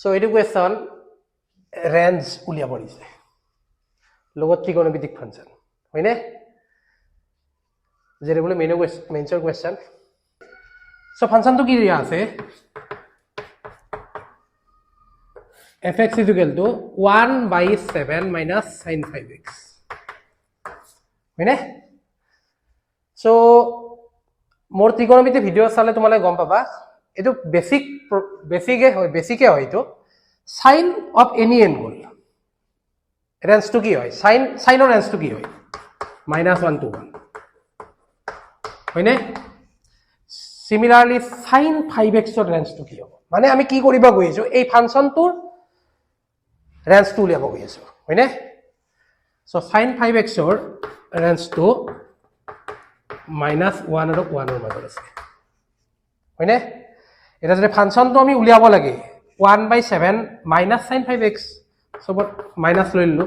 so এইটো question range উলিয়াব দিছে লগত ত্ৰিকোণমিতিক ফাংচন হয়নে যেনে মেইনছৰ কোৱেশ্যন সো ফাংচনটো কি দিয়া আছে fx is equal to 1/7 minus sin 5x হয়নে সো মোৰ ত্ৰিকোণমিতি ভিডিও চালে তোমালে গম পাবা এটো বেসিকে হয় তো sin of any angle range টু কি হয় সাইনৰ ৰেঞ্জ টু কি হয় -1 to 1 হয়নে সিমিলাৰলি sin 5x ৰ ৰেঞ্জ টু কি হ'ব মানে আমি কি কৰিব গৈছো এই ফাংচনটোৰ ৰেঞ্জ টু উলিয়াব গৈছো হয়নে সো sin 5x ৰ ৰেঞ্জ টু -1 আৰু 1 ৰ মাজত আছে হয়নে এটা যদি ফাংচনটো আমি উলিয়াব লাগে 1/7 minus sin 5x সবত মাইনাস লৈ ললো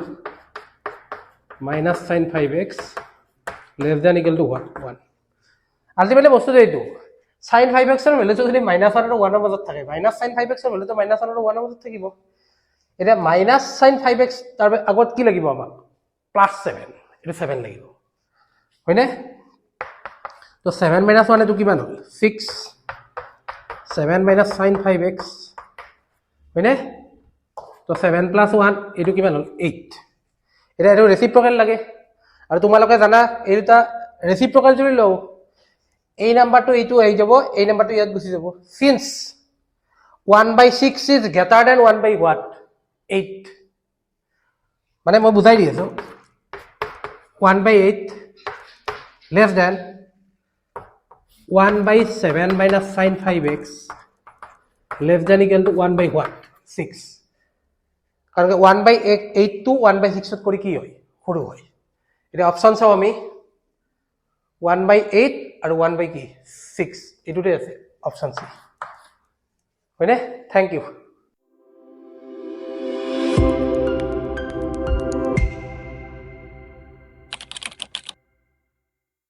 minus sin 5x less than equal to 1 ultimately বস্তুটো এইটো sin 5x ৰ ভ্যালুটো যদি -1 আৰু 1 ৰ মাজত থাকে minus sin 5x ৰ ভ্যালুটো -1 আৰু 1 ৰ মাজত থাকিব এটা minus sin 5x তাৰ আগত কি লাগিব আমাক +7 এটা 7 লাগিব হয়নে তো 7 - 1 এটো কিমান হ'ল 6 7 minus sin 5x হয়নে তো 7 + 1 এটো কিমান হ'ল 8 এটা এটো ৰেসিপ্ৰকেল লাগে আৰু তোমালোকে জানা এই দুটা ৰেসিপ্ৰকেল যদি লও এই নাম্বাৰটো এইটো আহি যাব এই নাম্বাৰটো ইয়াত গুছি যাব সিন্স 1/6 is greater than 1/8 মানে মই বুজাই দি আছো 1/8 less than 1/7 minus sin 5x less than equal to 1/6 কাৰণ 1/8 to 1/6 ত কৰি কি হয় সৰু হয় এটা অপচন চাও আমি 1/8 আৰু 1/6 এটোতে আছে অপচন সি হয়নে থ্যাংক ইউ